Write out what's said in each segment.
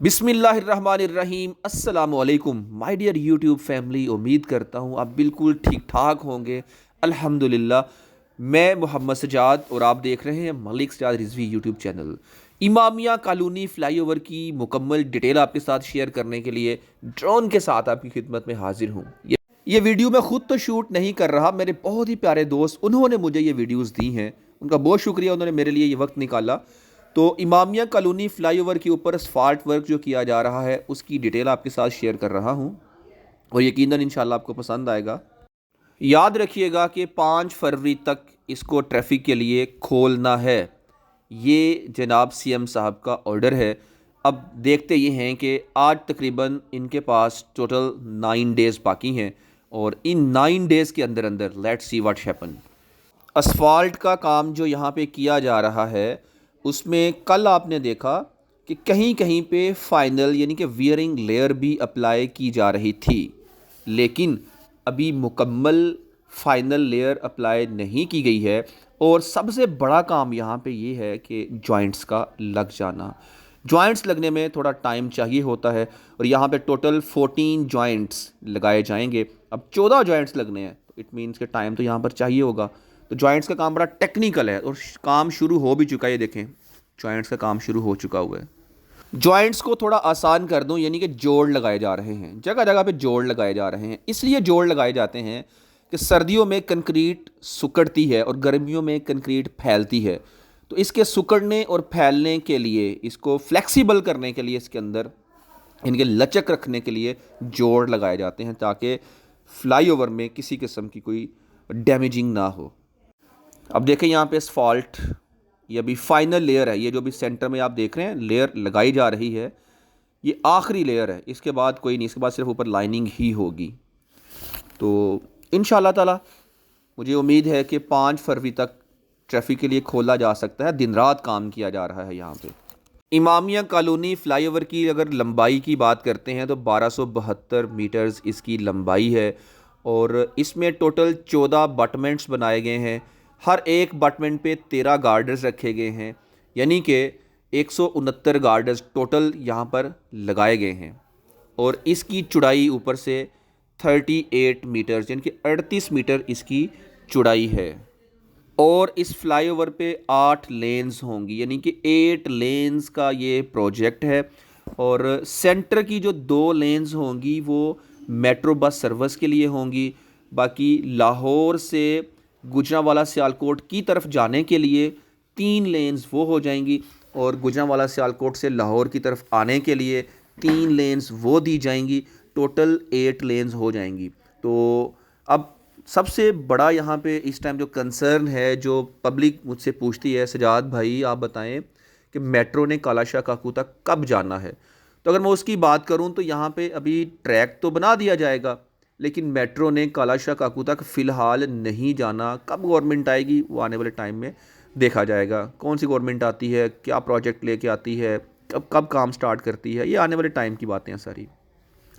बिस्मिल्लाहिर्रहमानिर्रहीम अस्सलामुअलैकुम my dear YouTube family. उम्मीद करता हूँ आप बिल्कुल ठीक ठाक होंगे। अल्हम्दुलिल्लाह। मैं मोहम्मद सजाद और आप देख रहे हैं Malik Sajjad Rizvi YouTube channel. Imamia colony flyover की मुकम्मल डिटेल आपके साथ शेयर करने के लिए ड्रोन के साथ आपकी खिदमत में हाजिर हूँ। ये वीडियो मैं ख़ुद तो शूट नहीं कर रहा, मेरे बहुत ही प्यारे दोस्त उन्होंने मुझे ये वीडियोज़ दी हैं, उनका बहुत शुक्रिया, उन्होंने मेरे लिए ये वक्त निकाला। तो इमामिया कॉलोनी फ्लाईओवर के ऊपर असफाल्ट वर्क जो किया जा रहा है उसकी डिटेल आपके साथ शेयर कर रहा हूँ और यकीनन इंशाल्लाह आपको पसंद आएगा। याद रखिएगा कि 5 फरवरी तक इसको ट्रैफिक के लिए खोलना है। ये जनाब सीएम साहब का ऑर्डर है। अब देखते ये हैं कि आज तकरीबन इनके पास टोटल 9 डेज़ बाकी हैं और इन 9 डेज़ के अंदर अंदर let's see what happen. Asphalt का काम जो यहाँ पे किया जा रहा है उसमें कल आपने देखा कि कहीं कहीं पे फाइनल यानी कि वियरिंग लेयर भी अप्लाई की जा रही थी, लेकिन अभी मुकम्मल फाइनल लेयर अप्लाई नहीं की गई है। और सबसे बड़ा काम यहाँ पे ये है कि जॉइंट्स का लग जाना। जॉइंट्स लगने में थोड़ा टाइम चाहिए होता है और यहाँ पे टोटल 14 जॉइंट्स लगाए जाएंगे। अब 14 जॉइंट्स लगने हैं तो इट मीन्स के टाइम तो यहाँ पर चाहिए होगा। तो जॉइंट्स का काम बड़ा टेक्निकल है और काम शुरू हो भी चुका है। ये देखें, जॉइंट्स का काम शुरू हो चुका हुआ है। जॉइंट्स को थोड़ा आसान कर दूं, यानी कि जोड़ लगाए जा रहे हैं, जगह जगह पे जोड़ लगाए जा रहे हैं। इसलिए जोड़ लगाए जाते हैं कि सर्दियों में कंक्रीट सुकड़ती है और गर्मियों में कंक्रीट फैलती है। तो इसके सुकड़ने और फैलने के लिए, इसको फ्लेक्सिबल करने के लिए, इसके अंदर इनके लचक रखने के लिए जोड़ लगाए जाते हैं ताकि फ्लाईओवर में किसी किस्म की कोई डैमेजिंग ना हो। अब देखें यहाँ पे असफाल्ट, ये अभी फाइनल लेयर है। ये जो भी सेंटर में आप देख रहे हैं लेयर लगाई जा रही है, ये आखिरी लेयर है। इसके बाद कोई नहीं, इसके बाद सिर्फ ऊपर लाइनिंग ही होगी। तो इंशाल्लाह ताला मुझे उम्मीद है कि 5 फरवरी तक ट्रैफिक के लिए खोला जा सकता है। दिन रात काम किया जा रहा है यहाँ पे। इमामिया कॉलोनी फ्लाईओवर की अगर लंबाई की बात करते हैं तो 1272 मीटर्स इसकी लंबाई है और इसमें टोटल 14 बटमेंट्स बनाए गए हैं। हर एक बटमेंट पे 13 गार्डर्स रखे गए हैं, यानी कि 169 गार्डर्स टोटल यहाँ पर लगाए गए हैं। और इसकी चौड़ाई ऊपर से 38 मीटर्स यानी कि 38 मीटर इसकी चौड़ाई है। और इस फ्लाईओवर पे 8 लेन्स होंगी, यानी कि 8 लेन्स का ये प्रोजेक्ट है। और सेंटर की जो 2 लेन्स होंगी वो मेट्रो बस सर्विस के लिए होंगी। बाकी लाहौर से गुजरांवाला सियालकोट की तरफ जाने के लिए 3 लेन्स वो हो जाएंगी और गुजरांवाला सियालकोट से लाहौर की तरफ आने के लिए 3 लेन्स वो दी जाएंगी। टोटल 8 लेन्स हो जाएंगी। तो अब सबसे बड़ा यहाँ पे इस टाइम जो कंसर्न है, जो पब्लिक मुझसे पूछती है, सजाद भाई आप बताएं कि मेट्रो ने कालाशाह काकू तक कब जाना है। तो अगर मैं उसकी बात करूँ तो यहाँ पे अभी ट्रैक तो बना दिया जाएगा, लेकिन मेट्रो ने कालाशाह काकू तक फ़िलहाल नहीं जाना। कब गवर्नमेंट आएगी वो आने वाले टाइम में देखा जाएगा। कौन सी गवर्नमेंट आती है, क्या प्रोजेक्ट लेके आती है, कब कब काम स्टार्ट करती है, ये आने वाले टाइम की बातें हैं सारी।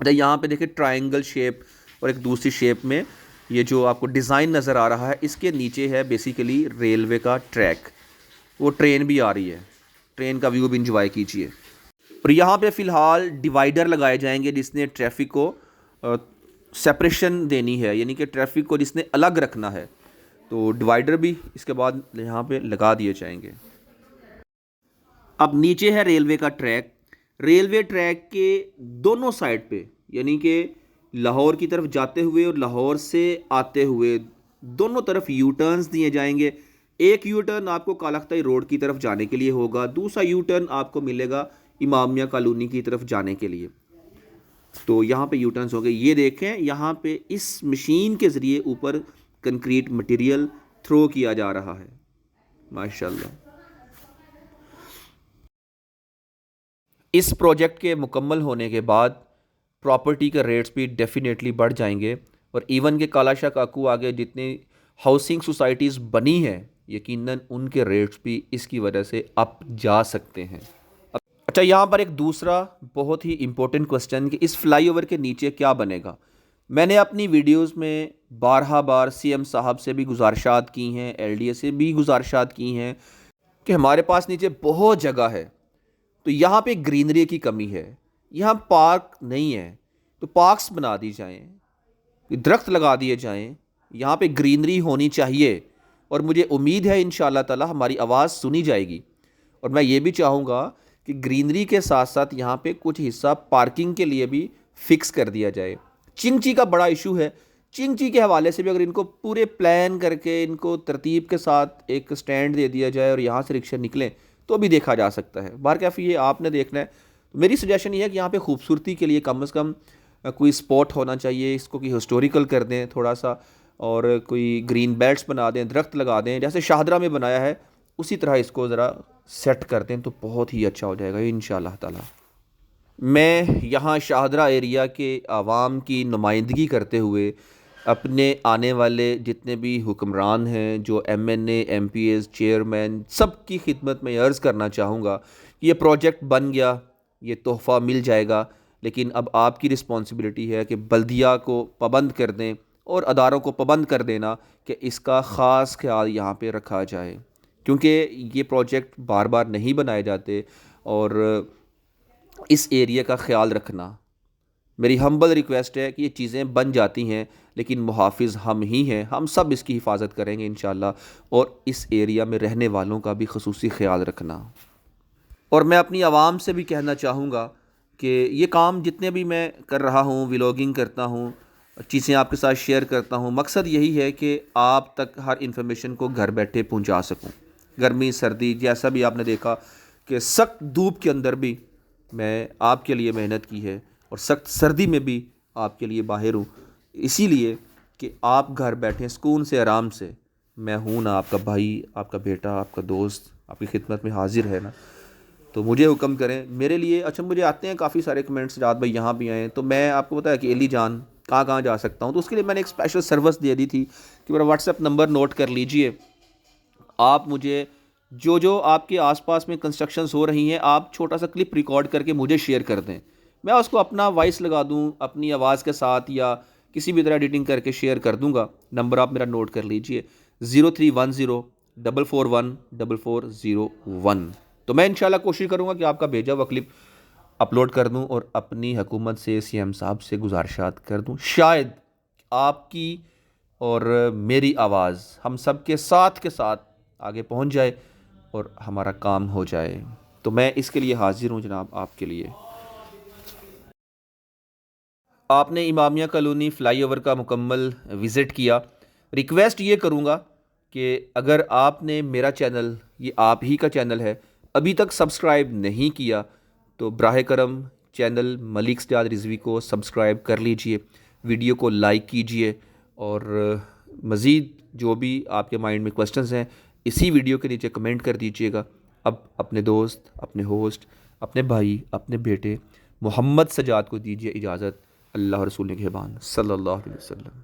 अच्छा, यहाँ पे देखिए ट्रायंगल शेप और एक दूसरी शेप में ये जो आपको डिज़ाइन नज़र आ रहा है, इसके नीचे है बेसिकली रेलवे का ट्रैक। वो ट्रेन भी आ रही है, ट्रेन का व्यू भी इंजॉय कीजिए। और यहाँ पे फ़िलहाल डिवाइडर लगाए जाएंगे जिसने ट्रैफिक को सेपरेशन देनी है, यानी कि ट्रैफिक को जिसने अलग रखना है। तो डिवाइडर भी इसके बाद यहाँ पे लगा दिए जाएंगे। अब नीचे है रेलवे का ट्रैक। रेलवे ट्रैक के दोनों साइड पे, यानी कि लाहौर की तरफ जाते हुए और लाहौर से आते हुए दोनों तरफ यू टर्न्स दिए जाएंगे। एक यू टर्न आपको कालाख्ताई रोड की तरफ जाने के लिए होगा, दूसरा यू टर्न आपको मिलेगा इमामिया कॉलोनी की तरफ जाने के लिए। तो यहाँ पे यू टर्न्स हो गए। ये देखें, यहाँ पे इस मशीन के ज़रिए ऊपर कंक्रीट मटेरियल थ्रो किया जा रहा है। माशाल्लाह। इस प्रोजेक्ट के मुकम्मल होने के बाद प्रॉपर्टी के रेट्स भी डेफिनेटली बढ़ जाएंगे और इवन के कालाशाह काकू आगे जितनी हाउसिंग सोसाइटीज़ बनी हैं, यकीनन उनके रेट्स भी इसकी वजह से अप जा सकते हैं। अच्छा, यहाँ पर एक दूसरा बहुत ही इम्पोर्टेंट क्वेश्चन कि इस फ्लाईओवर के नीचे क्या बनेगा। मैंने अपनी वीडियोस में बार सीएम साहब से भी गुजारिशात की हैं, एलडीए से भी गुजारिशात की हैं कि हमारे पास नीचे बहुत जगह है, तो यहाँ पे ग्रीनरी की कमी है, यहाँ पार्क नहीं है, तो पार्क्स बना दी जाएँ, दरख्त लगा दिए जाएँ, यहाँ पे ग्रीनरी होनी चाहिए। और मुझे उम्मीद है इंशाअल्लाह ताला हमारी आवाज़ सुनी जाएगी। और मैं ये भी चाहूँगा कि ग्रीनरी के साथ साथ यहाँ पे कुछ हिस्सा पार्किंग के लिए भी फिक्स कर दिया जाए। चिंची का बड़ा इशू है, चिंची के हवाले से भी अगर इनको पूरे प्लान करके इनको तरतीब के साथ एक स्टैंड दे दिया जाए और यहाँ से रिक्शा निकलें तो भी देखा जा सकता है। बार कैफ़ी ये आपने देखना है। मेरी सजेशन ये है कि यहाँ पे खूबसूरती के लिए कम से कम कोई स्पॉट होना चाहिए, इसको कि हिस्टोरिकल कर दें थोड़ा सा, और कोई ग्रीन बेल्ट्स बना दें, दरख्त लगा दें, जैसे शाहदरा में बनाया है उसी तरह इसको ज़रा सेट कर दें तो बहुत ही अच्छा हो जाएगा इंशाअल्लाह ताला। मैं यहाँ शाहदरा एरिया के आवाम की नुमाइंदगी करते हुए अपने आने वाले जितने भी हुक्मरान हैं, जो एमएनए, एमपीएस, चेयरमैन, सब की खिदमत में अर्ज़ करना चाहूँगा कि ये प्रोजेक्ट बन गया, ये तोहफ़ा मिल जाएगा, लेकिन अब आपकी रिस्पॉन्सिबिलिटी है कि बल्दिया को पाबंद कर दें और अदारों को पाबंद कर देना कि इसका ख़ास ख्याल यहाँ पे रखा जाए, क्योंकि ये प्रोजेक्ट बार बार नहीं बनाए जाते। और इस एरिया का ख्याल रखना, मेरी हम्बल रिक्वेस्ट है कि ये चीज़ें बन जाती हैं लेकिन मुहाफ़िज़ हम ही हैं, हम सब इसकी हिफाजत करेंगे इंशाअल्लाह। और इस एरिया में रहने वालों का भी ख़ुसूसी ख्याल रखना। और मैं अपनी आवाम से भी कहना चाहूँगा कि ये काम जितने भी मैं कर रहा हूँ, व्लॉगिंग करता हूँ, चीज़ें आपके साथ शेयर करता हूँ, मकसद यही है कि आप तक हर इन्फॉर्मेशन को घर बैठे पहुँचा सकूँ। गर्मी सर्दी जैसा भी आपने देखा कि सख्त धूप के अंदर भी मैं आपके लिए मेहनत की है और सख्त सर्दी में भी आपके लिए बाहर हूँ, इसीलिए कि आप घर बैठें सुकून से, आराम से। मैं हूँ ना आपका भाई, आपका बेटा, आपका दोस्त, आपकी खिदमत में हाजिर है ना, तो मुझे हुक्म करें मेरे लिए। अच्छा, मुझे आते हैं काफ़ी सारे कमेंट्स, रात भाई यहाँ भी आए, तो मैं आपको बताया कि एली जान कहाँ कहाँ जा सकता हूँ, तो उसके लिए मैंने एक स्पेशल सर्विस दे दी थी कि मेरा व्हाट्सएप नंबर नोट कर लीजिए। आप मुझे जो जो आपके आसपास में कंस्ट्रक्शंस हो रही हैं, आप छोटा सा क्लिप रिकॉर्ड करके मुझे शेयर कर दें, मैं उसको अपना वॉइस लगा दूं अपनी आवाज़ के साथ या किसी भी तरह एडिटिंग करके शेयर कर दूंगा। नंबर आप मेरा नोट कर लीजिए, 0310441441। तो मैं इंशाल्लाह कोशिश करूंगा कि आपका भेजा हुआ क्लिप अपलोड कर दूं और अपनी हुकूमत से, सीएम साहब से गुजारिशात कर दूं, शायद आपकी और मेरी आवाज़ हम सब के साथ आगे पहुंच जाए और हमारा काम हो जाए। तो मैं इसके लिए हाजिर हूँ जनाब आपके लिए। आपने इमामिया कॉलोनी फ़्लाईओवर का मुकम्मल विज़िट किया। रिक्वेस्ट ये करूँगा कि अगर आपने मेरा चैनल, ये आप ही का चैनल है, अभी तक सब्सक्राइब नहीं किया तो बराह करम चैनल मलिक सजाद रिज़वी को सब्सक्राइब कर लीजिए, वीडियो को लाइक कीजिए और मज़ीद जो भी आपके माइंड में क्वेश्चंस हैं इसी वीडियो के नीचे कमेंट कर दीजिएगा। अब अपने दोस्त, अपने होस्ट, अपने भाई, अपने बेटे मोहम्मद सजाद को दीजिए इजाज़त। अल्लाह रसूल के निगहबान सल्लल्लाहु अलैहि वसल्लम।